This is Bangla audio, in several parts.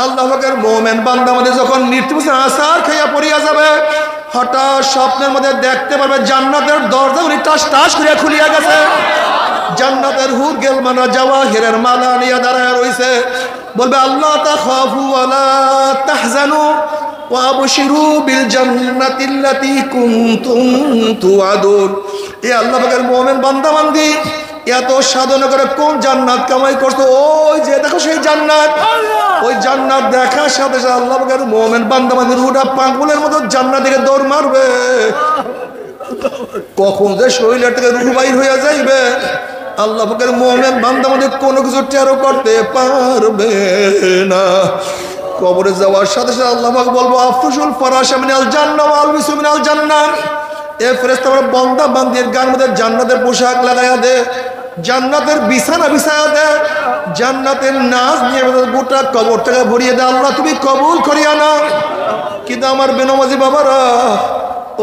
আল্লাহ পাকের মুমিন বান্দা আমাদের যখন মৃত্যু আসার খাইয়া পড়িয়া যাবে, হঠাৎ স্বপ্নের মধ্যে দেখতে পারবে জান্নাতের দরজা উনি টাস টাস করে খুলিয়া গেছে। জান্নাতের হুর গেলমানা জাওয়াহিরের মালা নিয়ে দাঁড়ায় রইছে। বলবে আল্লাহ তাখাফু ওয়ালা তাহজানু ওয়া আবশিরু বিল জান্নাতিল্লাতী কুনতুম তুআদুন। এ আল্লাহ পাকের মুমিন বান্দা বান্দি এত সাধনা করে কোন জান্নাত কামাই করছো? ওই যে দেখো সেই জান্নাত। ওই জান্নাত দেখার সাথে সাথে আল্লাহ পাকের মুমিন বান্দা বান্দির রুহটা পাগলের মতো জান্নাত দিকে দৌড় মারবে। কখন যে শরীরের থেকে রুহ বাইর হয়ে যাইবে আল্লাহ পাকের মুমিন বান্দা বান্দি কোনো কিছু টেরও করতে পারবে না। কবরে যাওয়ার সাথে সাথে আল্লাহ পাক বলবো আফসুল ফারাশা মিনাল জান্নাহ ওয়া আলবিসু মিনাল জান্নাহ। এ ফেরেশতা বান্দা বান্দির গায়ের মধ্যে জান্নাতের পোশাক লাগাইয়া দে, জান্নাতের বিছানা বিছায়া দে, জান্নাতের নাজ নিয়ে গোটা কবরটাকে ভরিয়ে দে। আল্লাহ তুমি কবুল করিয়া না। কিন্তু আমার বেনামাজি বাবারা,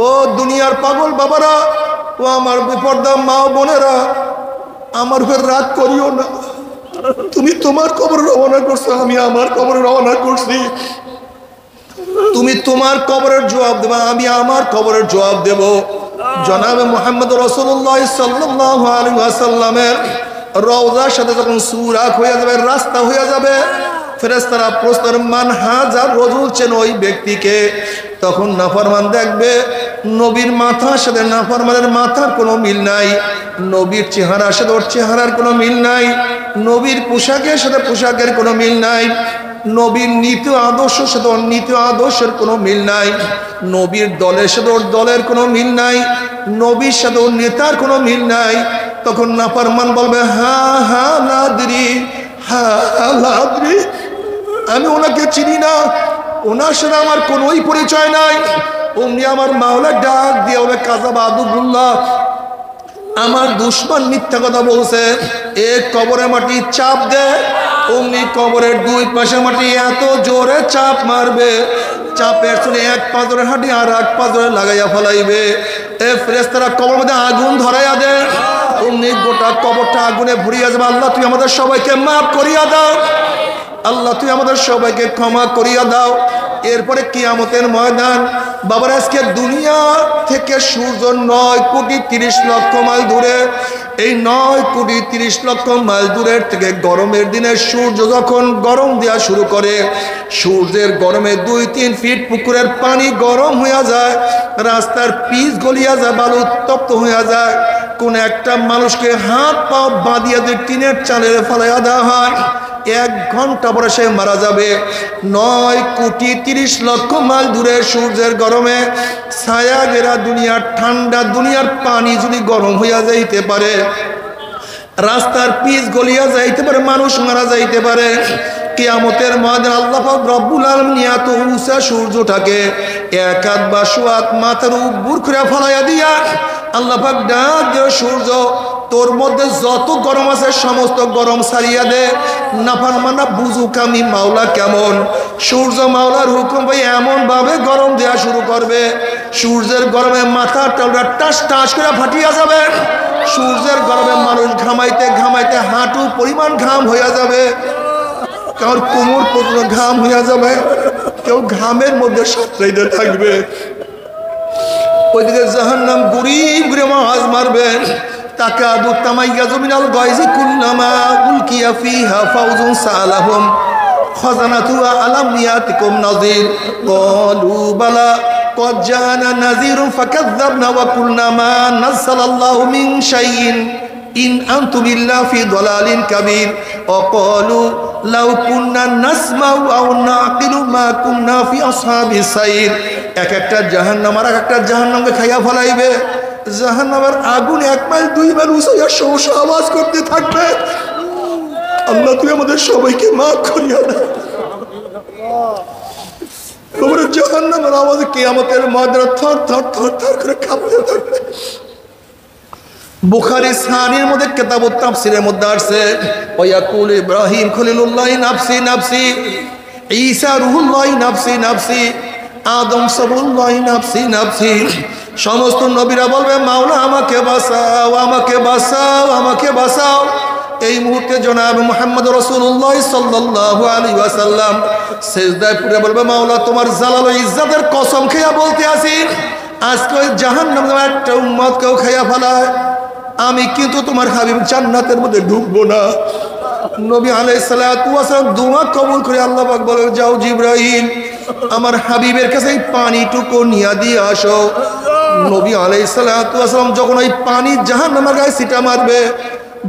ও দুনিয়ার পাগল বাবারা, ও আমার বিপর্দা মা বোনেরা, আমার উপর রাগ করিও না। তুমি তোমার কবরে রওনা করছো, আমি আমার কবরে রওনা করছি। তুমি তোমার কবরের জবাব দেবে, আমি আমার কবরের জবাব দেব। জনাবে মুহাম্মদ রাসূলুল্লাহ সাল্লাল্লাহু আলাইহি ওয়াসাল্লামের রওজার সাথে যখন সুরাক হয়ে যাবে, রাস্তা হয়ে যাবে, ফেরেশতারা প্রশ্ন মান হাজার রজুল চেন ওই ব্যক্তিকে। তখন নাফরমান দেখবে নবীর মাথার সাথে নাফরমানের মাথার কোনো মিল নাই, নবীর চেহারার সাথে ওর চেহারার কোনো মিল নাই, নবীর পোশাকের সাথে পোশাকের কোনো মিল নাই, নবীর নীতি আদর্শের সাথে ওর নীতি আদর্শের কোনো মিল নাই, নবীর দলের সাথে ওর দলের কোনো মিল নাই, নবীর সাথে ওর নেতার কোনো মিল নাই। তখন নাফরমান বলবে হা হা লাদরি, হা লাদরি, আমি ওনাকে চিনি না, ওনার সাথে আমার কোনোই পরিচয় নাই। অমনি আমার মাওলা ডাক দিয়ে ওরা কাযাবা আদুল্লাহ, আমার দুশমন মিথ্যা কথা বলছে, এ কবরে মাটি চাপ দে। অমনি কবরের দুই পাশে মাটি এত জোরে চাপ মারবে, চাপের শুনে এক পাজরের হাঁটি আর এক পাজরে লাগাইয়া ফেলাইবে। এ ফেরেশতারা কবর মধ্যে আগুন ধরাইয়া দে। অমনি গোটা কবরটা আগুনে ভরিয়া যাবে। আল্লাহ তুই আমাদের সবাইকে মাফ করিয়া দাও, আল্লাহ তুই আমাদের সবাইকে ক্ষমা করিয়া দাও। এরপরে কিয়ামতের ময়দান। বাবার আজকে দুনিয়া থেকে সূর্য 9,30,00,000 মাইল দূরে। এই 9,30,00,000 মাইল দূরের থেকে গরমের দিনে সূর্য যখন গরম দেওয়া শুরু করে, সূর্যের গরমে 2-3 ফিট পুকুরের পানি গরম হয়ে যায়, রাস্তার পিচ গলিয়া যায়, বালু উত্তপ্ত হয়ে যায়। কোন একটা মানুষকে হাত পা বাঁধিয়ে দিয়ে টিনের চালের ফেলাইয়া দেওয়া হয়, 1 ঘন্টা পরে সে মারা যাবে। 9,30,00,000 মাইল দূরে সূর্যের গরমে ছায়া ঘেরা দুনিয়ার ঠান্ডা দুনিয়ার পানি যদি গরম হইয়া যাইতে পারে, রাস্তার পিচ গলিয়া যাইতে পারে, মানুষ মারা যাইতে পারে, কিয়ামতের ময়দানে আল্লাহ পাক রব্বুল আলামিন এত উঁচা সূর্যটাকে এক হাত বা সোয়াত মাথার উপর করে ফলাইয়া দিয়া আল্লাহ পাক ডাক দিয়ে, সূর্য তোর মধ্যে যত গরম আছে সমস্ত গরম সারিয়া দে। নাফরমানরা বুঝুক আমি মাওলা কেমন। সূর্য মাওলার হুকুম ভাই এমন ভাবে গরম দেওয়া শুরু করবে, সূর্যের গরমে মাথার টালটা টাস টাস করে ফাটিয়া যাবে। সূর্যের গরমে মানুষ ঘামাইতে ঘামাইতে হাঁটু পরিমাণ ঘাম হইয়া যাবে, কারোর কোমর পর্যন্ত ঘাম হইয়া যাবে, কেউ ঘামের মধ্যে সাঁতরাইতে থাকবে। ওইদিকে জাহান্নাম গুড়ি গুড়ি আওয়াজ মারবে, তাকাদু তামাইয়াজু মিনাল গায়জি কুল্লামা উলকিয়া ফিহা ফাউজুন সালাহুম খাজানাতুহা আলাম ইয়াতিকুম নাযীর ক্বালু বালা ক্বাদ জাআনা নাযীরুন ফাকাযযাবনা ওয়া কুলনা মা নাযালাল্লাহু মিন শাইইন ইন আনতুম ইল্লা ফি দালালিন কাবীর ওয়া ক্বালু লাউ কুন্না নাসমাউ আও নাকিলু মা কুন্না ফি আসহাবিস সাইর। এক একটা জাহান্নাম আর এক একটা জাহান্নামকে খাইয়া ফেলাইবে। জাহান্নামের আগুন 1 মাইল 2 মাইল উঁচু সহসা আওয়াজ করতে থাকবে। আল্লাহ তুই আমাদের সবাইকে মাফ করিয়া দে। কবরে জাহান্নামের আওয়াজে কিয়ামতের ময়দানে থর থর থর থর করে কাঁপতে থাকবে। বুখারী সানির মধ্যে কিতাবুত তাফসীরের মধ্যে আছে, ওয়ায়াকুল ইব্রাহিম খলিলুল্লাহ নাফসি নাফসি, ঈসা রূহুল্লাহ নাফসি নাফসি, আদম সবুল্লাহ নাফসি নাফসি। সমস্ত নবীরা বলবে মাওলা আমাকে বাঁচাও, আমাকে বাঁচাও, আমাকে বাঁচাও। এই মুহূর্তে জনাব মুহাম্মদ রাসূলুল্লাহ সাল্লাল্লাহু আলাইহি ওয়াসাল্লাম সিজদায় পড়ে বলবে, মাওলা তোমার জালাল ও ইজ্জতের কসম খেয়া বলতে আছি, আজকে ওই জাহান্নামের একটা উম্মতকেও খাইয়া ফেলায়, আমি কিন্তু তোমার হাবিব জান্নাতের মধ্যে ঢুকবো না। নবী আলাইহিস সালাতু ওয়াস সালাম দোয়া কবুল করে আল্লাহ পাক বলে, যাও জিবরাইল আমার হাবিবের কাছে এই পানিটুকু নিয়ে দিয়ে আসো। নবী আলাইহিস সালাতু ওয়াস সালাম যখন ওই পানি জাহান্নামের গায়ে ছিটা মারবে,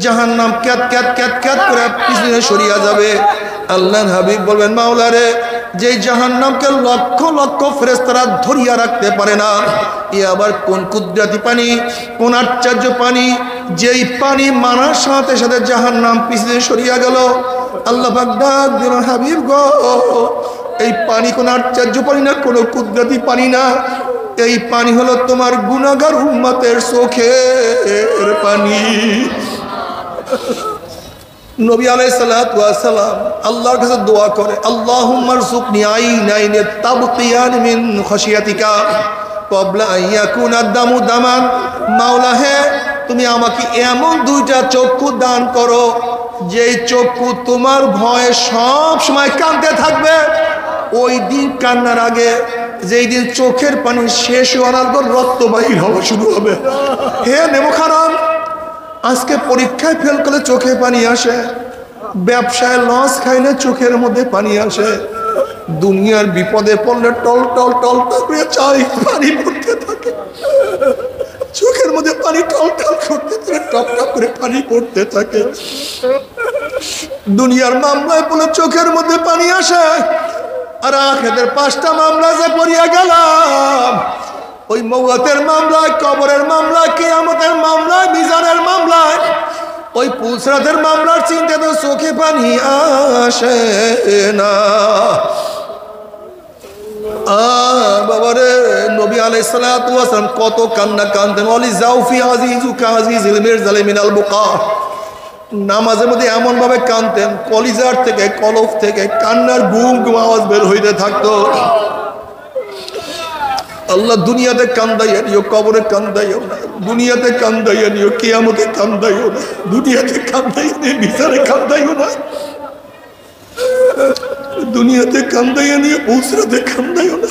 জাহান্নাম ক্যাত ক্যাত ক্যাত ক্যাত করে পিছনে সরিয়া যাবে। আল্লাহর হাবিব বলবেন, মাওলা রে, যে জাহান্নামকে লক্ষ লক্ষ ফেরেশতারা ধরিয়া রাখতে পারে না, এ আবার কোন কুদরতি পানি, কোন আশ্চর্য পানি, যেই পানি মারার সাথে সাথে জাহান্নাম পিছনে সরিয়া গেল। আল্লাহ পাক ডাক দিলেন, হাবিব গো, এই পানি কোন আশ্চর্য পানি না, কোন কুদরতি পানি না, এই পানি হলো তোমার গুনাহগার উম্মতের চোখের পানি। নবী আলাইহিস সালাতু ওয়াস সালাম আল্লাহর কাছে দোয়া করে, আল্লাহুম্মা রযুকনি আইনাইন তাবকিয়ান মিন খাশিয়াতিকা ক্বাবলা আন ইয়াকুনা দামু দামান। মাওলা হে, তুমি আমাকে এমন দুইটা চক্ষু দান করো, যেই চক্ষু তোমার ভয়ে সব সময় কাঁদতে থাকবে। ওই দিন কান্নার আগে, যেই দিন চোখের পানি শেষ হওয়ার পর রক্ত বাহির হওয়া শুরু হবে। হে নেমখারাম, আজকে পরীক্ষায় ফেল করলে চোখে পানি আসে, ব্যবসায় লস খাইলে চোখের মধ্যে পানি আসে, দুনিয়ার বিপদে পড়লে টল টল টল করে চাই পানি পড়তে থাকে, চোখের মধ্যে পানি টল টল করতে থাকে, টপ টপ করে পানি পড়তে থাকে। দুনিয়ার মামলায় পড়লে চোখের মধ্যে পানি আসে, আর আখিরাতের 5টা মামলা যে পড়িয়া গেলাম, ওই মওয়াতের মামলায়, কবরের মামলায়, কিয়ামতের মামলায়, মিজানের মামলায়, ওই পুলসরাতের মামলার চিন্তাতে চোখে পানি আসে না। বাবারে, নবী আলাইহিস সালাতু ওয়াস সালাম কত কান্না কাঁদতেন। ওয়ালি জাউফি আজিজুকা আজিজিল মিরজালি মিনাল বুকা। নামাজের মধ্যে এমন ভাবে কাঁদতেন, কলিজার থেকে, কলব থেকে কান্নার গুম গুম আওয়াজ বের হইতে থাকতো। আল্লাহ দুনিয়াতে কান্দাইয়া নিও, কবরে কান্দাইও না, দুনিয়াতে কান্দাইয়া নিও, কিয়ামতে কান্দাইও না, দুনিয়াতে কান্দাইয়া নিও, বিচারে কান্দাইও না, দুনিয়াতে কান্দাইয়া নিও, উসরাতে কান্দাইও না।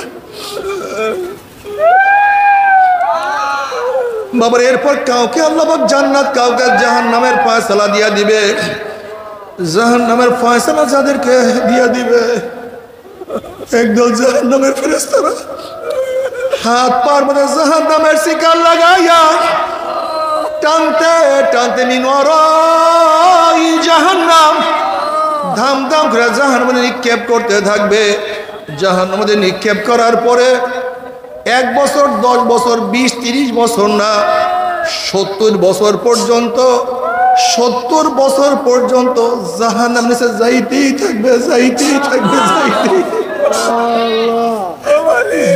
বাবার এরপর কাউকে আল্লাহ পাক জান্নাত, কাউকে জাহান্নামের ফয়সালা দিয়া দিবে। জাহান্নামের ফয়সালা যাদেরকে দিয়া দিবে, একদল জাহান্নামের ফেরেশতারা হাত পার মধ্যে জাহান্নামের শিকার লাগাইয়া টানতে টানতে মিনওয়ারাই জাহান্নাম ধাম ধাম করে জাহান্নামে নিক্ষেপ করতে থাকবে। জাহান্নামে নিক্ষেপ করার পরে 1 বছর, 10 বছর, 20-30 বছর না, 70 বছর পর্যন্ত, 70 বছর পর্যন্ত জাহান্নাম নিচে যাইতেই থাকবে, যাইতেই থাকবে, যাইতেই।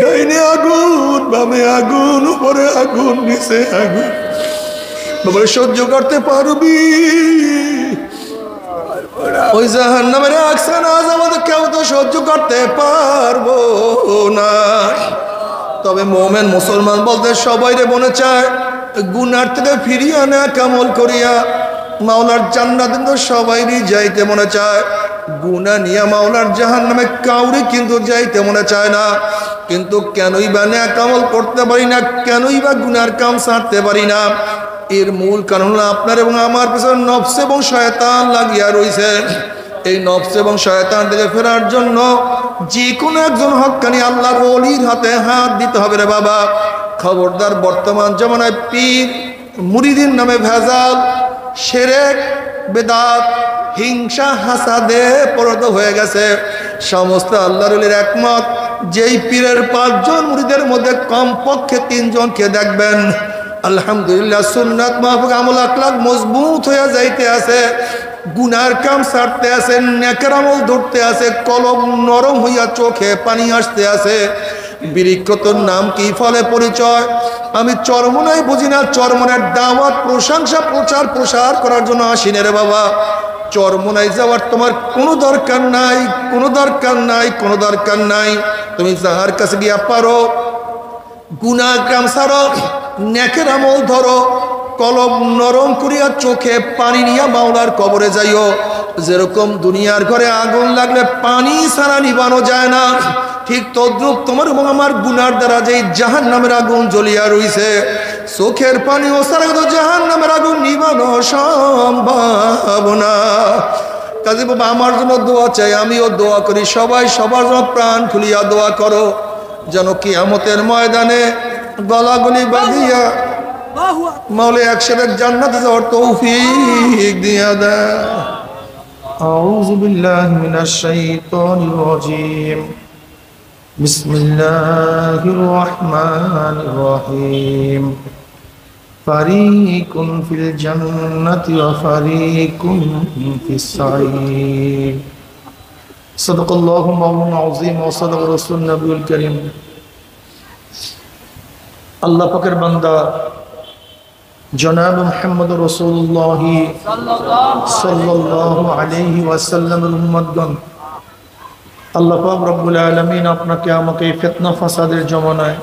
ডাইনে আগুন, বামে আগুন, উপরে আগুন, নিচে আগুন। বাবা সহ্য করতে পারবি? ওই জাহান্নামের আকসান আজ আমাদের কেউ তো সহ্য করতে পারবো না। তবে মোমেন মুসলমান বলতে সবাই রে মনে চায় গুনার থেকে ফিরিয়ে আনা কামল করিয়া মাওলার জান্নাতে তো সবাইরই যাইতে মনে চায়। গুনাহ নিয়ে মাওলার জাহান্নামে কাউরে কিন্তু যাইতে মনে চায় না। কিন্তু কেনই বা নেক আমল করতে পারি না, কেনই বা গুনার কাম ছাড়তে পারি না? এর মূল কারণ হলো আপনার এবং আমার পিছনে নফস এবং শয়তান লাগিয়া রয়েছে। এই নফস এবং শয়তান থেকে ফেরার জন্য যে কোনো একজন হক্কানি আল্লাহর ওলির হাতে হাত দিতে হবে রে বাবা। খবরদার, বর্তমান জমানায় পীর মুরিদিন নামে ভেজাল, শিরক, বেদাত, হিংসা, হাসাদে পরিণত হয়ে গেছে। সমস্ত আল্লাহর ওলির একমত, যেই পীরের 5 জন মুরিদের মধ্যে কমপক্ষে 3 জনকে দেখবেন আলহামদুলিল্লাহ সুন্নাত মাহফুক আমল আখলাক মজবুত হয়ে যাইতে আছে, গুনার কাম ছাড়তে আছে, নেকের আমল ধরতে আছে, কলম নরম হইয়া চোখে পানি আসতে আছে। বিরিক্ষতর নাম কি, ফলে পরিচয়? আমি চরমনাই বুঝি না। চরমনের দাওয়াত, প্রশংসা, প্রচার প্রসার করার জন্য আসিনে রে বাবা। চরমনাই যাওয়ার তোমার কোনো দরকার নাই, কোনো দরকার নাই, কোনো দরকার নাই। তুমি যাহার কাছে গিয়া পারো গুনাহ কাম ছাড়ো, নেকের আমল ধরো, কলব নরম করিয়া চোখে পানি নিয়া মাওলার কবরে যাইও। যেরকম দুনিয়ার ঘরে আগুন লাগলে পানি ছাড়া নিবানো যায় না, ঠিক তদ্রুপ তোমার এবং আমার গুনার দ্বারা যে জাহান্নামের আগুন জ্বলিয়া রইছে, চোখের পানি ও ছাড়া কিন্তু জাহান্নামের আগুন নিবানো সম্ভব না। কাজে বাবা আমার জন্য দোয়া চাই, আমিও দোয়া করি, সবাই সবার জন্য প্রাণ খুলিয়া দোয়া করো, যেন কিয়ামতের ময়দানে গলাগলি বাঁধিয়া মাওলা একসাথে জান্নাতে যাওয়ার তৌফিক দিয়া দেয়। আউযু বিল্লাহি মিনাশ শাইতানির রাজীম। বিসমিল্লাহির রাহমানির রাহিম। ফারিকুন ফিল জান্নাতি ওয়া ফারিকুন ফিস সাঈর। সাদাকাল্লাহু মাওলানা আযীম ওয়া সাদাকা রাসূলুন নবিয়ুল কারীম। আল্লাহ পাকের বান্দা জনাব মুহাম্মদ রাসূলুল্লাহ সাল্লাল্লাহু আলাইহি ওয়াসাল্লামের উম্মতগণ, আল্লাহ পাক রব্বুল আলামিন আপনাকে আমাকে এই ফিতনা ফাসাদের জমানায়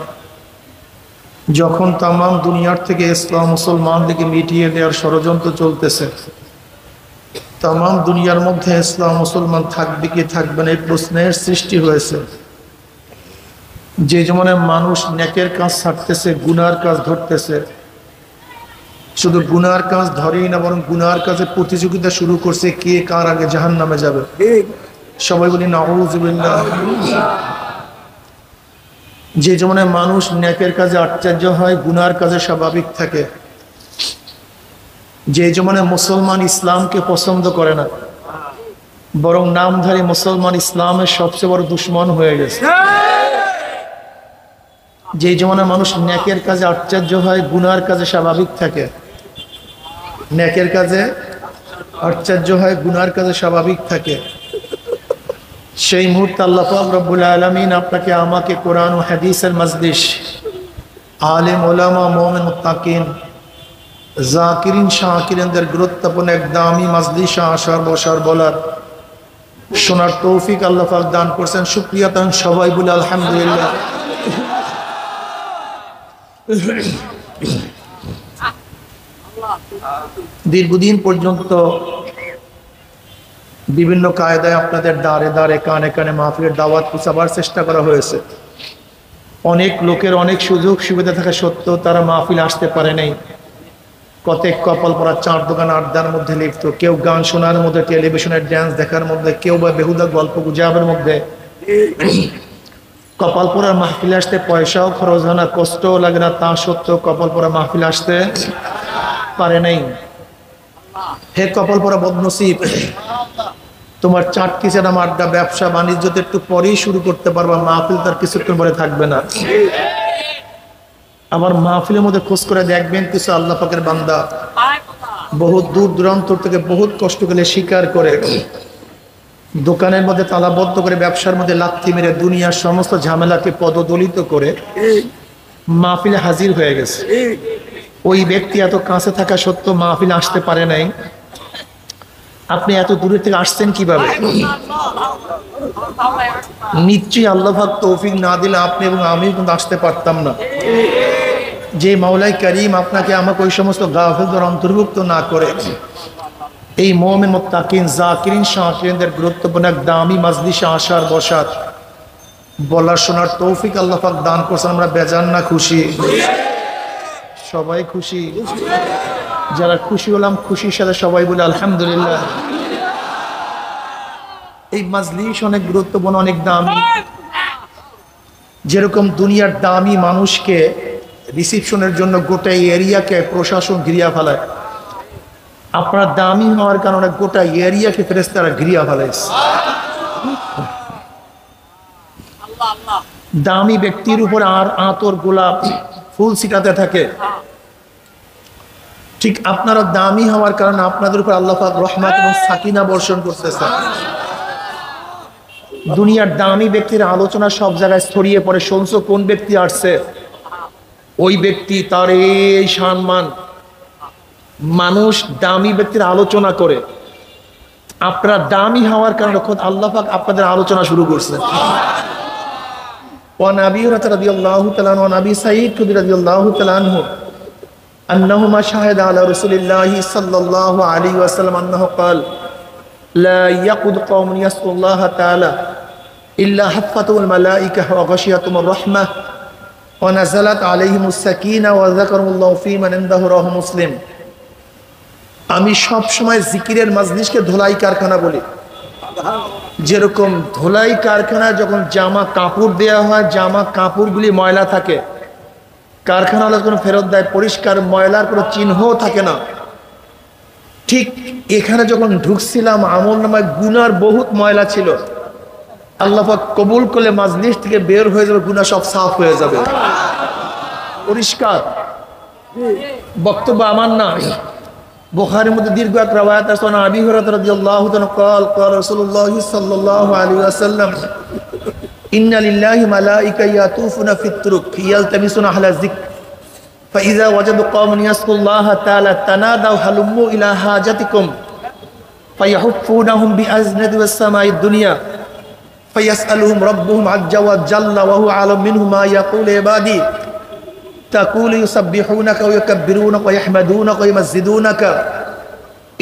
যখন তাম দুনিয়ার থেকে ইসলাম মুসলমানদেরকে মিটিয়ে দেওয়ার ষড়যন্ত্র চলতেছে, তাম দুনিয়ার মধ্যে ইসলাম মুসলমান থাকবে কি থাকবে না এই প্রশ্নের সৃষ্টি হয়েছে। যে জমানে মানুষ নেকের কাজ ছাড়তেছে, গুনার কাজ ধরতেছে, শুধু গুনার কাজ ধরেই না বরং গুনার কাজে প্রতিযোগিতা শুরু করছে, কে কার আগে জাহান্নামে যাবে। সবাই বলি নাউযুবিল্লাহ। যে জমানে মানুষ নেকের কাজে আশ্চর্য হয়, গুনার কাজে স্বাভাবিক থাকে, যে জমানে মুসলমান ইসলামকে পছন্দ করে না বরং নামধারী মুসলমান ইসলামের সবচেয়ে বড় দুশ্মন হয়ে গেছে। যে জমানে মানুষ নেকের কাজে আশ্চর্য হয়, গুনার কাজে স্বাভাবিক থাকে, নেকের কাজে আশ্চর্য হয়, গুনার কাজে স্বাভাবিক থাকে, সেই মুহূর্তে আল্লাহ পাক রব্বুল আলামিন আপনাকে আমাকে কোরআন ও হাদিসের মজলিস, আলেম ওলামা মুমিন মুত্তাকিন জাকিরিন শাকিরিনদের গুরুত্বপূর্ণ এক দামি মজলিসে আসার বসার বলার শোনার তৌফিক আল্লাহ পাক দান করছেন। শুকরিয়া তান সবাই বলে আলহামদুলিল্লাহ। দীর্ঘদিন পর্যন্ত বিভিন্ন কায়দায় আপনাদের দ্বারে দ্বারে কানে কানে মাহফিলের দাওয়াত পৌঁছাবার চেষ্টা করা হয়েছে। অনেক লোকের অনেক সুযোগ সুবিধা থাকা সত্ত্বেও তারা মাহফিল আসতে পারে নাই। কতক কপাল পরা চার দোকান আড্ডার মধ্যে লিপ্ত, কেউ গান শোনার মধ্যে, টেলিভিশনের ড্যান্স দেখার মধ্যে, কেউ বা বেহুদা গল্প গুজবের মধ্যে। কপাল পরার মাহফিলে আসতে পয়সাও খরচ হয় না, কষ্টও লাগে না, তা সত্ত্বেও কপাল পরা মাহফিলে আসতে পারে নাই। হে কপাল পরা বদনসিব, তোমার চাটকি চেনা আড্ডা ব্যবসা বাণিজ্য একটু পরেই শুরু করতে পারবা, মাহফিল তার কিছুক্ষণ পরে থাকবে না। আবার মাহফিলের মধ্যে খোঁজ করে দেখবেন কিছু আল্লাহ পাকের বান্দা বহুত দূর দূরান্ত থেকে বহুত কষ্ট করে স্বীকার করে দোকানের মধ্যে তালাবদ্ধ করে ব্যবসার মধ্যে লাথি মেরে দুনিয়ার সমস্ত ঝামেলাকে পদদলিত করে মাহফিলে হাজির হয়ে গেছে। ওই ব্যক্তি এত কাছে থাকা সত্ত্বেও মাহফিলে আসতে পারে নাই। আপনি এত দূরের থেকে আসছেন কিভাবে? নিশ্চয়ই আল্লাহ পাক তৌফিক না দিলে আপনি এবং আমি কিন্তু আসতে পারতাম না। যে মাওলাই করিম আপনাকে আমাকে ওই সমস্ত গাফিলদের অন্তর্ভুক্ত না করে এই মুমিন মুত্তাকিন জাকিরিন শাকিরিনদের গুরুত্বপূর্ণ এক দামি মজলিসে আসার বসার বলার শোনার তৌফিক আল্লাহ পাক দান করছেন। আমরা বেজান না খুশি? সবাই খুশি? যারা খুশি হলাম খুশির সাথে সবাই বলে আলহামদুলিল্লাহ। এই মজলিস অনেক গুরুত্বপূর্ণ, অনেক দামি। যেরকম দুনিয়ার দামি মানুষকে রিসিপশনের জন্য গোটা এরিয়াকে প্রশাসন ঘিরিয়া ফেলায়, আপনার দামি হওয়ার কারণে গোটা এরিয়াকে ফেরেশতারা ঘিরিয়া ফেলাইছে। দামি ব্যক্তির উপর আর আতর গোলাপ ফুল ছিটাতে থাকে। ঠিক আপনারা দামি হওয়ার কারণে আপনাদের উপর আল্লাহ পাক রহমত এবং সাকিনা বর্ষণ করতেছে। দুনিয়ার দামি ব্যক্তির আলোচনা সব জায়গায় ছড়িয়ে পড়ে। শুনছো কোন ব্যক্তি আসছে, ওই ব্যক্তি, তার এই সম্মান। মানুষ দামি ব্যক্তির আলোচনা করে। আপনারা দামি হওয়ার কারণে খোদ আল্লাহ পাক আপনাদের আলোচনা শুরু করছে। ওয়ান আবি হুরায়রা রাদিয়াল্লাহু তাআলা আনহু, ওয়ান আবি সাঈদ খুদরি রাদিয়াল্লাহু তাআলা আনহু أنهما شهد على رسول الله صلى الله عليه وسلم أنه قال لا يقود قوم يذكرون الله تعالى إلا حفتهم الملائكة وغشيتهم الرحمة ونزلت عليهم السكينة وذكرهم الله في من عنده رواه মুসলিম। আমি সব সময় জিকিরের মাজলিসকে ধোলাই কারখানা বলি। যেরকম ধোলাই কারখানায় যখন জামা কাপড় দেওয়া হয়, জামা কাপড়গুলি ময়লা থাকে, কারখানা যখন ফেরত দেয় পরিষ্কার, ময়লার কোনো চিহ্নও থাকে না। ঠিক এখানে যখন ঢুকছিলাম আমলনামায় গুনার বহুত ময়লা ছিল। আল্লাহ পাক কবুল করলে মাজলিস থেকে বের হয়ে যাবে, গুনাহ সব সাফ হয়ে যাবে, পরিষ্কার। বক্তব্য আমার না, বুখারীর মধ্যে দীর্ঘ এক রওয়ায়াত আছে, আবি হুরায়রা রাদিয়াল্লাহু তাআলা قال قال رسول الله صلى الله عليه وسلم إن لله ملائكة يطوفون في الطرق يلتمسون أهل الذكر فإذا وجدوا قوما يذكرون الله تعالى تنادوا هلموا إلى حاجتكم فيحفونهم بأذنة السماء الدنيا فيسألهم ربهم عز وجل وهو أعلم منهم ما يقول عبادي تقول يسبحونك ويكبرونك ويحمدونك ويمجدونك।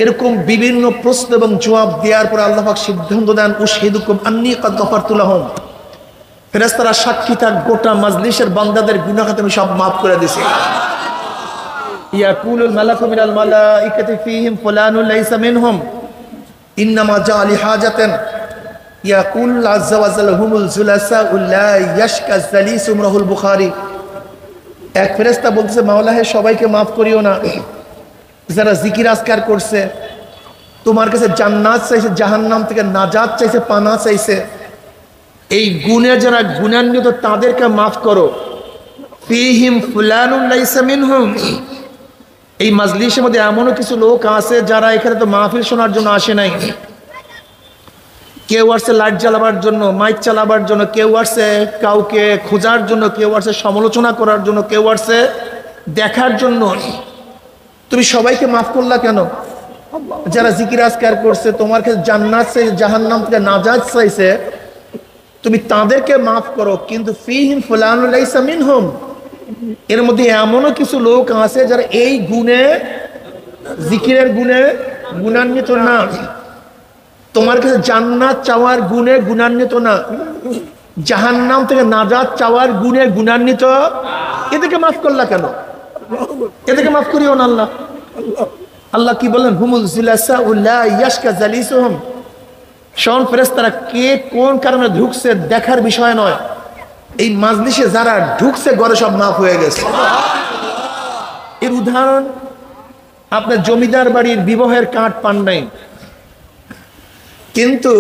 এরকম বিভিন্ন প্রশ্ন এবং জবাব দেওয়ার পর আল্লাহ পাক সিদ্ধান্ত দেন উশহিদুকুম আন্নী ক্বাদ গফারতু লাহুম, ফেরেশতারা সাক্ষী থাক গোটা মাজলিসের বান্দাদের গুনাহ আমি সব মাফ করে দিয়েছি। ইয়াকুলুল মালাকু মিনাল মালাইকাতি ফীহিম ফুলানুন লাইসা মিনহুম ইন্নামা জাআ লিহাজাতান ইয়াকুল আযজা ওয়া জাল্লা হুমুল জুলাসা লা ইয়াশকা জালিসুম রাহুল বুখারী। এক ফেরেশতা বলতেছে মাওলা হে সবাইকে মাফ করিও না, যারা জিকির আজকার করছে, তোমার কাছে জান্নাত চাইছে, জাহান্নাম থেকে নাজাত চাইছে, পানা চাইছে, এই গুণে যারা গুণান্বিত তাদেরকে মাফ করো। ফীহিম ফুলানুন লাইসা মিনহুম, এই মাজলিসের মধ্যে এমনও কিছু লোক আছে যারা এখানে তো মাহফিল শোনার জন্য আসে নাই, কেউ আসছে লাইট জ্বালাবার জন্য, মাইক চালাবার জন্য, কেউ আসছে কাউকে খোঁজার জন্য, কেউ আসছে সমালোচনা করার জন্য, কেউ আসছে দেখার জন্য। তুমি সবাইকে মাফ করলা কেন? যারা জিকির আজকার করছে, তোমার কাছে জান্নাত চাইছে, জাহান্নাম থেকে নাজাত চাইছে, তুমি তাদেরকে মাফ করো। কিন্তু ফীহিম ফুলানুন লাইসা মিনহুম, এর মধ্যে এমনও কিছু লোক আছে যারা এই গুণে, জিকিরের গুণে গুণান্বিত না, তোমার কাছে জান্নাত চাওয়ার গুণে গুণান্বিত না, জাহান্নাম থেকে নাজাত চাওয়ার গুণে গুণান্বিত। এদেরকে মাফ করলা কেন? এদেরকে মাফ করিও না। আল্লাহ আল্লাহ কি বলেন? হুমুল জুলাসা লা ইয়াশকা জালিসুহুম। শোন ফেরেশতারা কে কোন কারণে ঢুকছে দেখার বিষয় নয়, এই মাজলিসে যারা ঢুকছে ঘরে সব মাফ হয়ে গেছে। এর উদাহরণ, আপনার জমিদার বাড়ির বিবাহের কার্ড পান নাই, কিন্তু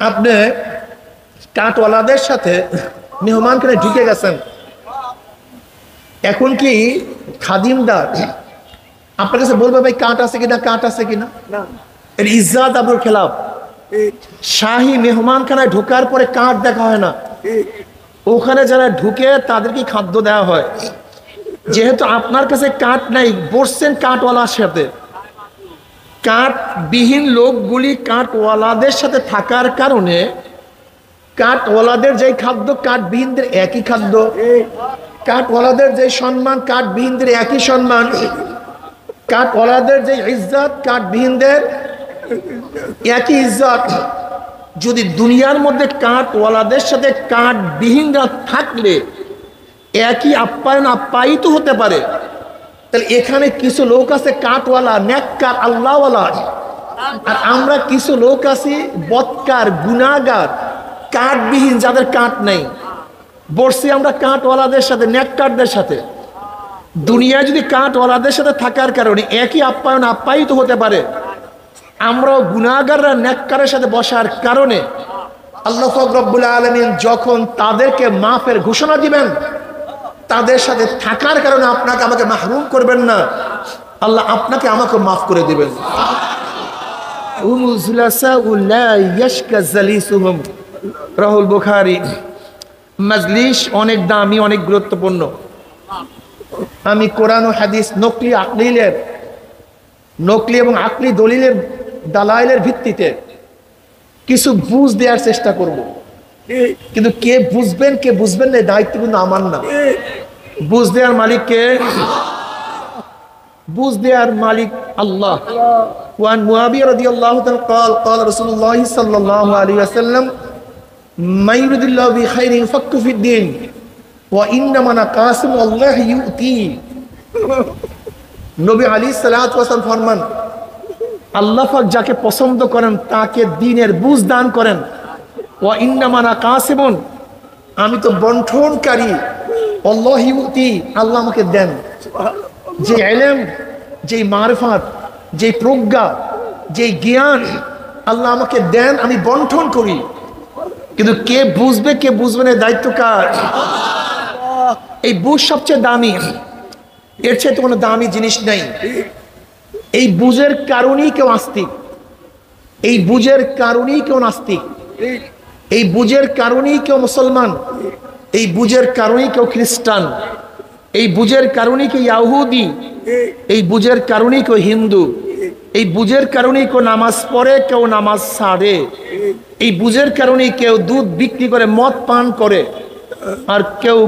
আপনি কার্ডওয়ালাদের সাথে মেহমানখানে ঢুকে গেছেন। এখন কি খাদিমদার আপনার কাছে বলবে ভাই কার্ড আছে কিনা, কার্ড আছে কিনা? এর ইজ্জত আবরুর খেলাফ। শাহী মেহমানখানায় ঢোকার পরে কার্ড দেখা হয় না, ওখানে যারা ঢুকে তাদেরকে খাদ্য দেওয়া হয়। যেহেতু আপনার কাছে কার্ড নাই, বসছেন কার্ডওয়ালার সাথে, কার্ডবিহীন লোকগুলি কার্ডওয়ালাদের সাথে থাকার কারণে কার্ডওয়ালাদের যে খাদ্য কার্ডবিহীনদের একই খাদ্য, কার্ডওয়ালাদের যে সম্মান কার্ডবিহীনদের একই সম্মান, কার্ডওয়ালাদের যে ইজ্জত কার্ডবিহীনদের একই ইজ্জত। যদি দুনিয়ার মধ্যে কার্ডওয়ালাদের সাথে কার্ডবিহীনরা থাকলে একই আপ্যায়ন আপ্যায়িত হতে পারে, তাহলে এখানে কিছু লোক আছে কার্ডওয়ালা, নেককার, আল্লাহওয়ালা, আর আমরা কিছু লোক আছি বদকার, গুনাহগার, কার্ডবিহীন, যাদের কার্ড নেই। বসছি আমরা কার্ডওয়ালাদের সাথে, নেককারদের সাথে। দুনিয়ায় যদি কার্ডওয়ালাদের সাথে থাকার কারণে একই আপ্যায়ন আপ্যায়িত হতে পারে, আমরাও গুনাহগাররা নেককারের সাথে বসার কারণে আল্লাহ পাক রব্বুল আলামিন যখন তাদেরকে মাফের ঘোষণা দিবেন, তাদের সাথে থাকার কারণে আপনাকে আমাকে মাহরুম করবেন না, আল্লাহ আপনাকে আমাকে মাফ করে দিবেন। রাহুল বুখারী। মাজলিস অনেক দামি, অনেক গুরুত্বপূর্ণ। আমি কোরআন ও হাদিস নকলি এবং আকলি দলিলের দালাইলের ভিত্তিতে কিছু বুঝ দেওয়ার চেষ্টা করব, কিন্তু কে বুঝবেন কে বুঝবেন না দায়িত্ব কিন্তু আমার না। বুঝ দেওয়ার মালিক কে? বুঝ দেওয়ার মালিক আল্লাহ। ওয়ান মুআবিয়া রাদিয়াল্লাহু তাআলা قال قال رسول الله صلى الله عليه وسلم ما يريد الله بخير يفقه في الدين وانما انا قاسم والله يؤتي। নবী আলাইহিস সালাতু ওয়াস সালাম ফরমান, আল্লাহ পাক যাকে পছন্দ করেন তাকে দ্বীনের বুঝ দান করেন। ওয়া ইন্নামা আনা কাসিমুন, আমি তো বন্টনকারী। আল্লাহ ইউতি, আল্লাহ আমাকে দেন। যে ইলম, যে মারিফাত, যে প্রজ্ঞা, যে জ্ঞান আল্লাহ আমাকে দেন, আমি বন্টন করি। কিন্তু কে বুঝবে কে বুঝবে না, দায়িত্ব কার? এই বুঝ সবচেয়ে দামি, এর চেয়ে তো কোনো দামি জিনিস নাই। এই বুঝের কারণেই কেউ আস্তিক, এই বুঝের কারণেই কেউ নাস্তিক, এই বুঝের কারণেই কেউ মুসলমান, এই বুঝের কারণেই কেউ খ্রিস্টান, এই বুঝের কারণেই কেউ ইহুদি, এই বুঝের কারণেই কেউ হিন্দু, এই বুঝের কারণেই কেউ নামাজ পড়ে, কেউ নামাজ ছাড়ে, এই বুঝের কারণেই কেউ দুধ বিক্রি করে মদ পান করে, আর কেউ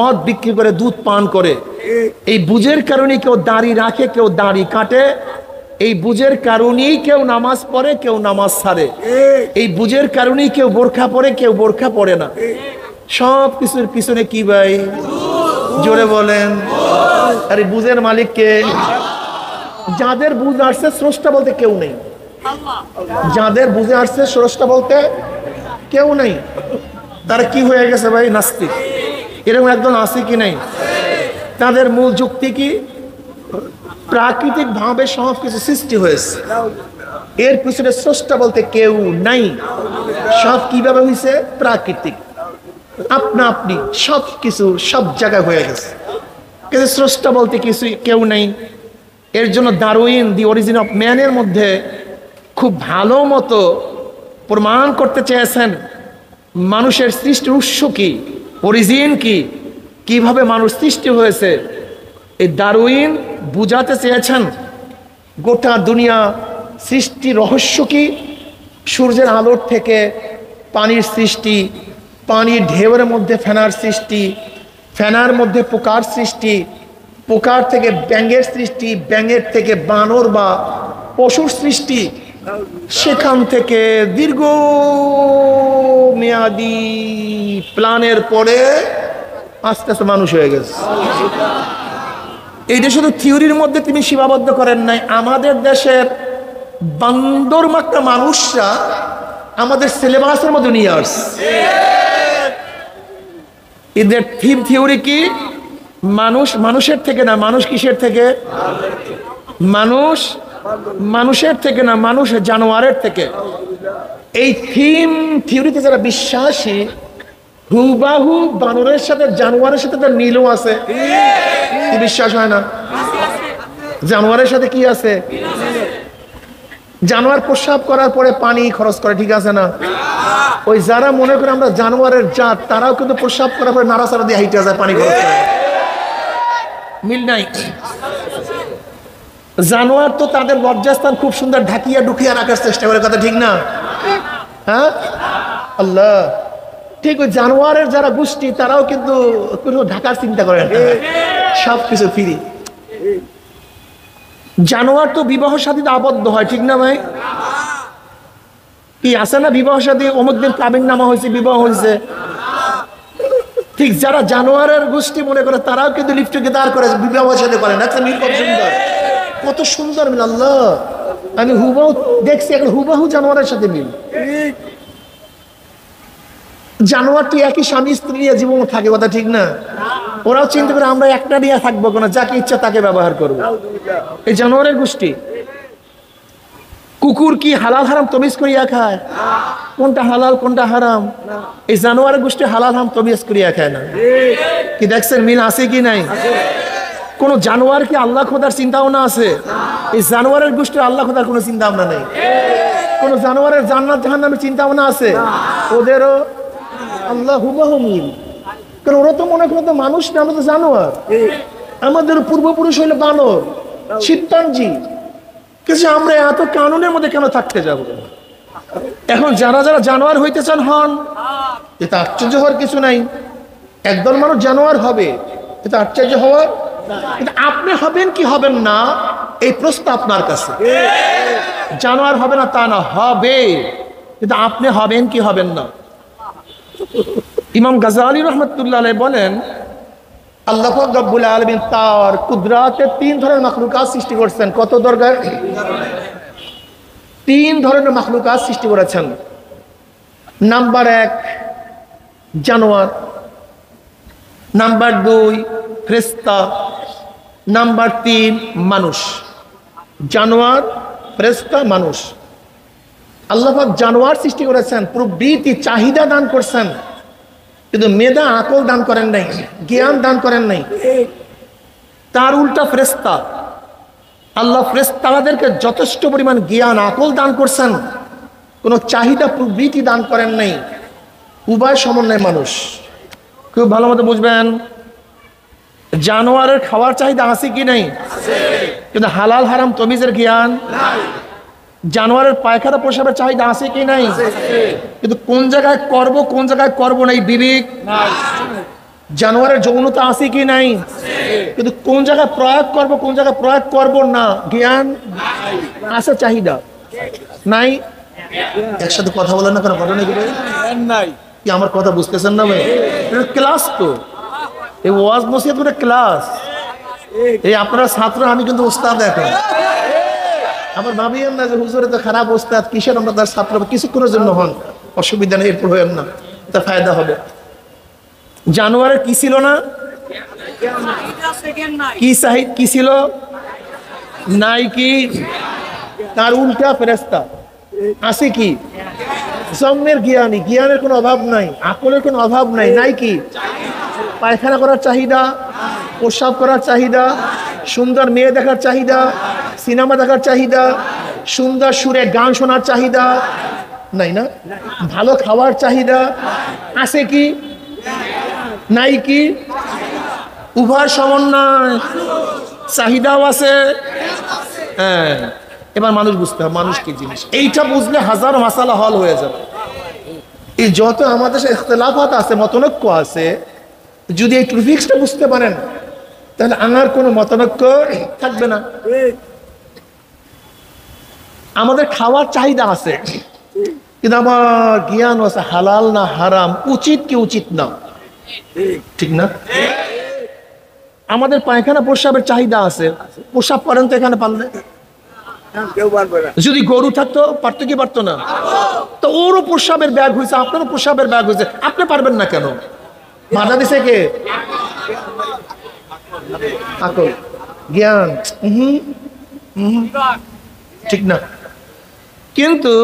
মদ বিক্রি করে দুধ পান করে। এই বুঝের কারণেই কেউ দাড়ি রাখে, কেউ দাড়ি কাটে। এই বুঝের কারণেই কেউ নামাজ পড়ে, কেউ নামাজ ছাড়ে। এই বুঝের কারণেই কেউ বোরখা পরে, কেউ বোরখা পরে না। সব কিছুর পিছনে কি ভাই? জোরে বলেন। আরে বুঝের মালিক কে? যাদের বুঝ আসছে স্রষ্টা বলতে কেউ নেই, যাদের বুঝে আসছে স্রষ্টা বলতে কেউ নেই, তারা কি হয়ে গেছে ভাই? নাস্তিক। এরকম একদম আছে কি নাই? তাদের মূল যুক্তি কি? প্রাকৃতিক ভাবে সব কিছু সৃষ্টি হয়েছে, এর পিছনে স্রষ্টা বলতে কেউ নাই। সব কিভাবে হয়েছে? প্রাকৃতিক, আপনা আপনি সব কিছু সব জায়গায় হয়ে গেছে, কিন্তু স্রষ্টা বলতে কিছু কেউ নেই। এর জন্য ডারউইন দি অরিজিন অফ ম্যানের মধ্যে খুব ভালো মতো প্রমাণ করতে চেয়েছেন মানুষের সৃষ্টির উৎস কি, অরিজিন কি, কিভাবে মানুষ সৃষ্টি হয়েছে। এই ডারউইন বুঝাতে চেয়েছেন গোটা দুনিয়া সৃষ্টি রহস্য কি। সূর্যের আলোর থেকে পানির সৃষ্টি, পানির ঢেউয়ের মধ্যে ফেনার সৃষ্টি, ফেনার মধ্যে পোকার সৃষ্টি, পোকার থেকে ব্যাঙের সৃষ্টি, ব্যাঙের থেকে বানর বা পশুর সৃষ্টি, সেখান থেকে দীর্ঘ মেয়াদি প্ল্যানের পরে আস্তে আস্তে মানুষ হয়ে গেছে। এইটা শুধু থিওরির মধ্যে তিনি সীমাবদ্ধ করেন নাই। আমাদের দেশের বান্দর মাত্রা মানুষরা আমাদের সিলেবাসের মধ্যে নিয়ে আসছে। এদের থিওরি কি? মানুষ মানুষের থেকে না, মানুষ কিসের থেকে? মানুষের থেকে না, মানুষ জানোয়ারের থেকে। এই থিওরিতে যারা বিশ্বাসী, হুবাহু বানরের সাথে জানোয়ারের সাথে তার মিলও আছে। কি বিশ্বাস হয় না? জানোয়ারের সাথে কি আছে? জানোয়ার প্রস্রাব করার পরে পানি খরচ করে, ঠিক আছে না? ওই যারা মনে করে আমরা জানোয়ারের জাত, তারাও কিন্তু প্রস্রাব করার পরে নাড়াচাড়া দিয়ে হাইটে যায়, পানি খরচ করে। মিল নাই। জানোয়ার তো তাদের লজ্জাস্থান খুব সুন্দর ঢাকিয়া ঢুকিয়া রাখার চেষ্টা করে, কথা ঠিক না? হ্যাঁ, আল্লাহ। ঠিক ওই জানোয়ারের যারা গোষ্ঠী, তারাও কিন্তু কোনো ঢাকার চিন্তা করে না, সব কিছু ফ্রি। জানোয়ার তো বিবাহ শাদীতে আবদ্ধ হয়, ঠিক না ভাই? কি আছে না বিবাহ শাদী, অমুক দিন কাবিন নামা হয়েছে, বিবাহ হয়েছে। ঠিক যারা জানোয়ারের গোষ্ঠী মনে করে, তারাও কিন্তু লিফটকে দাঁড় করে বিবাহ শাদী করেন। একটা মিল কত সুন্দর, কত সুন্দর মিল। আল্লাহ, আমি হুবাহু দেখছি, এখন হুবাহু জানোয়ারের সাথে মিল। জানোয়ারটি একই স্বামী স্ত্রী নিয়ে জীবন থাকে, কথা ঠিক না? ওরাও চিন্তা করে আমরা একটা নিয়ে থাকবো কেন, যাকে ইচ্ছা তাকে ব্যবহার করবো। এই জানোয়ারের গোষ্ঠী। কুকুর কি হালাল হারাম তমিজ করিয়া খায়? কোনটা হালাল কোনটা হারাম? এই জানোয়ারের গোষ্ঠী হালাল হারাম তমিজ করিয়া খায় না। কি দেখছেন মিল আছে কি নাই? কোন জানোয়ার কি আল্লাহ খোদার চিন্তা ভাবনা আছে? এই জানোয়ারের গোষ্ঠী আল্লাহ খোদার কোনো চিন্তা ভাবনা নেই। কোন জানোয়ারের জান্নাত জাহান্নামের চিন্তা ভাবনা আছে? ওদেরও আল্লাহ হুবাহু মিল। কারণ ওরা তো মনে করতো মানুষ না, আমরা তো জানোয়ার। আমাদের পূর্বপুরুষ হইলো বানর, শিম্পাঞ্জি। কিন্তু আমরা এত কানুনের মধ্যে কেন থাকতে যাব? এখন যারা যারা জানোয়ার হইতে চান হন, এটা আশ্চর্য হওয়ার কিছু নাই। একদল মানুষ জানোয়ার হবে, এটা আশ্চর্য হওয়ার কিন্তু আপনি হবেন কি হবেন না এই প্রশ্ন আপনার কাছে। জানোয়ার হবে না তা না, হবে, কিন্তু আপনি হবেন কি হবেন না। ইমাম গাজ্জালী রহমতুল্লাহ আলাইহি বলেন আল্লাহ পাক রব্বুল আলামিন তার কুদরাতে 3 ধরনের মাখলুকাত সৃষ্টি করেছেন। কত দরকার? 3 ধরনের মাখলুকাত সৃষ্টি করেছেন। নাম্বার 1 জানোয়ার, নাম্বার 2 ফেরেশতা, নাম্বার 3 মানুষ। জানোয়ার, ফেরেশতা, মানুষ। আল্লাহ পাক জানোয়ার সৃষ্টি করেছেন, প্রবৃত্তি চাহিদা দান করছেন, কিন্তু মেধা আকল দান করেন নাই, জ্ঞান দান করেন নাই। তার উল্টা ফেরেশতা, আল্লাহ ফেরেশতাদেরকে যথেষ্ট পরিমাণ জ্ঞান আকল দান করছেন, কোনো চাহিদা প্রবৃত্তি দান করেন নাই। উভয় সমন্বয় মানুষ। খুব ভালো মতো বুঝবেন, জানোয়ারের খাওয়ার চাহিদা আছে কি নাই? কিন্তু হালাল হারাম তমিজের জ্ঞান নাই। জানোয়ারের পায়খানা প্রসাবের চাহিদা আছে কি নাই? কিন্তু কোন জায়গায় করব কোন জায়গায় করব না এই বিবেক নাই। জানোয়ারের যৌনতা আছে কি নাই? কিন্তু কোন জায়গায় প্রয়োগ করব কোন জায়গায় প্রয়োগ করব না জ্ঞান আছে, চাহিদা নাই। একসাথে কথা বলেন না কেন? ঘটনা কি আমার কথা বুঝতেছেন না ভাই? ক্লাস তো, এই ওয়াজ নসিহত করে ক্লাস। এই আপনারা ছাত্র, আমি কিন্তু ওস্তাদ। এখন আমার ভাবিয়েন না যে হুজুরে তো খারাপ ওস্তাদ, কিসের আমরা তার ছাত্র। কিছুক্ষণের জন্য হন, অসুবিধা নেই, এরপর হইেন না, তা ফায়দা হবে। জানোয়ারের কি ছিল না? কি ছিল? নাই কি? তার উল্টা ফেরেশতা আছে কি? জন্মের জ্ঞানী, জ্ঞানের কোনো অভাব নাই, আকলের কোনো অভাব নাই। নাই কি? পায়খানা করার চাহিদা, প্রস্রাব করার চাহিদা, সুন্দর মেয়ে দেখার চাহিদা, সিনেমা দেখার চাহিদা, সুন্দর সুরে গান শোনার চাহিদা নাই না? ভালো খাওয়ার চাহিদা আছে কি? নাই কি? উভয় সমন্বয়, চাহিদাও আছে। হ্যাঁ, এবার মানুষ বুঝতে হবে মানুষ কি জিনিস। এইটা বুঝলে হাজার মাসালা হল হয়ে যাবে। এই যত আমাদের ইখতিলাফাত আছে, মতনৈক্য আছে, যদি এই ট্রিফিক্সটা বুঝতে পারেন তাহলে আমার কোনো মতনৈক্য থাকবে না। আমাদের খাওয়ার চাহিদা আছে, কিন্তু আমার জ্ঞান আছে হালাল না হারাম, উচিত কি উচিত না, ঠিক না? আমাদের পায়খানা প্রস্রাবের চাহিদা আছে, প্রস্রাব করেন তো এখানে পারলে। যদি গরু থাকতো পারতো কি পারতো না? তো ওরও প্রস্রাবের ব্যাগ হয়েছে, আপনারও প্রস্রাবের ব্যাগ হয়েছে, আপনি পারবেন না কেন? বাধা দিছে কে? আকল, জ্ঞান, ঠিক না? কিন্তু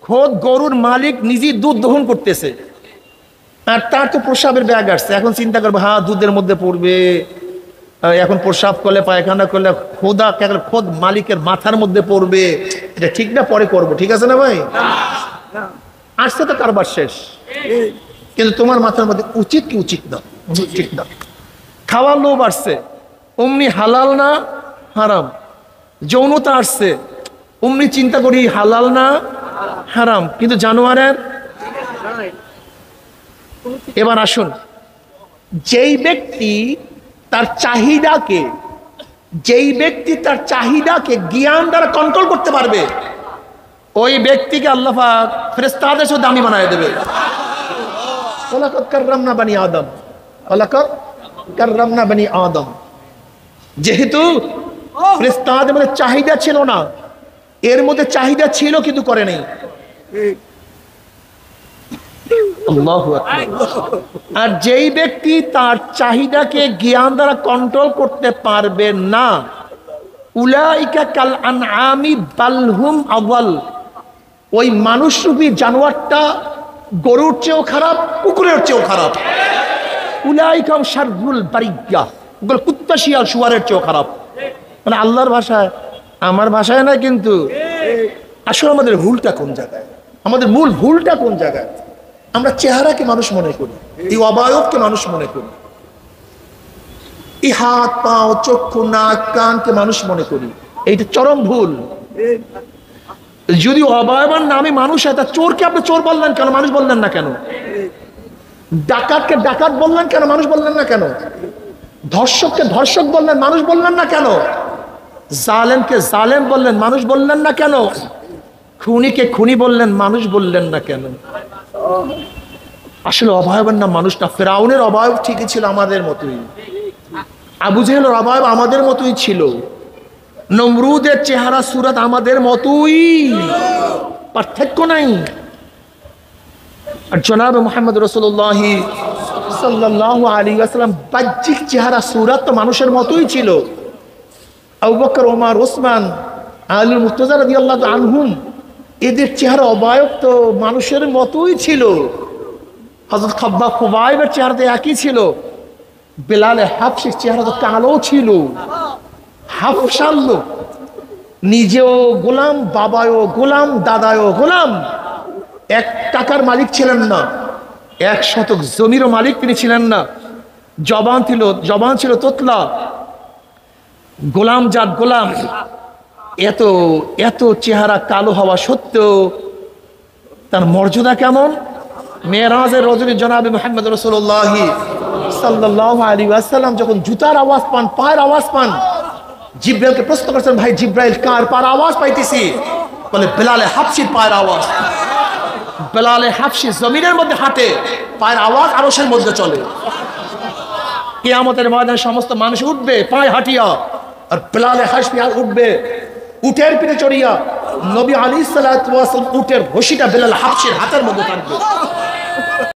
খোদ গরুর মালিক নিজেই দুধ দহন করতেছে, আর তার তো প্রস্রাবের ব্যাগ আসছে। এখন চিন্তা করবো, হ্যাঁ দুধের মধ্যে পড়বে, এখন প্রস্রাব করলে পায়খানা করলে খোদ মালিকের মাথার মধ্যে পড়বে, এটা ঠিক না? পরে করবো, ঠিক আছে না ভাই? আসছে তো কারবার শেষ। কিন্তু তোমার মাথার মধ্যে উচিত কি উচিত না, ঠিক না? খাওয়ার লোভ আসছে, অমনি হালাল না হারাম। যৌনতা আসছে, অমনি চিন্তা করি হালাল না হারাম। কিন্তু জানোয়ারের। এবার আসুন, যেই ব্যক্তি তার চাহিদাকে জ্ঞান দ্বারা কন্ট্রোল করতে পারবে, ওই ব্যক্তিকে আল্লাহ পাক ফেরেশতাদের সাথে দামি বানায় দেবে। ওয়ালাকাদ কাররামনা বানি আদম, ওয়ালাকাদ কাররামনা বানি আদম। যেহেতু ফেরেশতাদের মধ্যে চাহিদা ছিল না, এর মধ্যে চাহিদা ছিল কিন্তু করে নাই। আল্লাহু আকবার। আর যেই ব্যক্তি তার চাহিদাকে জ্ঞান দ্বারা কন্ট্রোল করতে পারবে না, উলাইকা কাল আনআমি বাল হুম আযাল, ওই মানুষরূপী জানোয়ারটা গরুর চেয়েও খারাপ, কুকুরের চেয়েও খারাপ। উলাইকা শাররুল বারিয়া, ওগুলো কুত্তা শিয়াল শুয়ারের চেয়েও খারাপ। মানে আল্লাহর ভাষায়, আমার ভাষায় না কিন্তু। আসলে আমাদের ভুলটা কোন জায়গায়? আমাদের মূল ভুলটা কোন জায়গায়? আমরা চেহারাকে মানুষ মনে করি, এই অবয়বকে মানুষ মনে করি, এই হাত পাও চক্ষু নাক কানকে মানুষ মনে করি। এইটা চরম ভুল। যদি অবয়বের নামে মানুষ হয়, তা চোরকে আপনি চোর বললেন কেন, মানুষ বললেন না কেন? ডাকাতকে ডাকাত বললেন কেন, মানুষ বললেন না কেন? ধর্ষককে ধর্ষক বললেন, মানুষ বললেন না কেন? জালেমকে জালেম বললেন, মানুষ বললেন না কেন? খুনিকে খুনি বললেন, মানুষ বললেন না কেন? আসলে অবয়বের নাম মানুষ না। ফেরাউনের অবয়ব ঠিকই ছিল আমাদের মতোই, আবু জেহেলের অবয়ব আমাদের মতোই ছিল, নমরুদের চেহারা সুরত আমাদের মতোই, পার্থক্য নাই। আর জনাব মুহাম্মদ রাসূলুল্লাহ সাল্লাল্লাহু আলাইহি ওয়াসাল্লাম বাহ্যিক চেহারা সুরত তো মানুষের মতোই ছিল। আবু বকর, ওমর, ওসমান, আলী মুর্তজা রাদিয়াল্লাহু আনহুম, এদের চেহারা অবয়ব তো মানুষের মতোই ছিল। হযরত খাব্বাব খুবাইবের চেহারা তো একই ছিল। বেলাল হাবশির চেহারা তো কালো ছিল, হাফসাল লোক, নিজেও গোলাম, বাবাও গোলাম, দাদাও গোলাম। 1 টাকার মালিক ছিলেন না, 1 শতক জমিরও মালিক তিনি ছিলেন না। জবান ছিল তোতলা, গোলাম জাত গোলাম। এত এত চেহারা কালো হওয়া সত্ত্বেও তার মর্যাদা কেমন? মেরাজের রজনী জনাবে মুহাম্মদ রাসূলুল্লাহ সাল্লাল্লাহু আলাইহি ওয়াসাল্লাম যখন জুতার আওয়াজ পান, পায়ের আওয়াজ পান, জিব্রাইলকে প্রশ্ন করেছেন, ভাই জিব্রাইল, কার পায়ের আওয়াজ পাইতেছি? বলে বেলালে হাবশির পায়ের আওয়াজ। বেলালে হাবশি জমিনের মধ্যে হাঁটে, পায়ের আওয়াজ আরশের মধ্যে চলে। কিয়ামতের ময়দানে সমস্ত মানুষ উঠবে পায়ে হাঁটিয়া, আর বেলালে হাবশি উঠবে উটের পিঠে চড়িয়া। নবী আলাইহিস সালাতু ওয়াস সালাম উটের ঘষিটা বেলাল হাবশির হাতের মধ্যে থাকবে।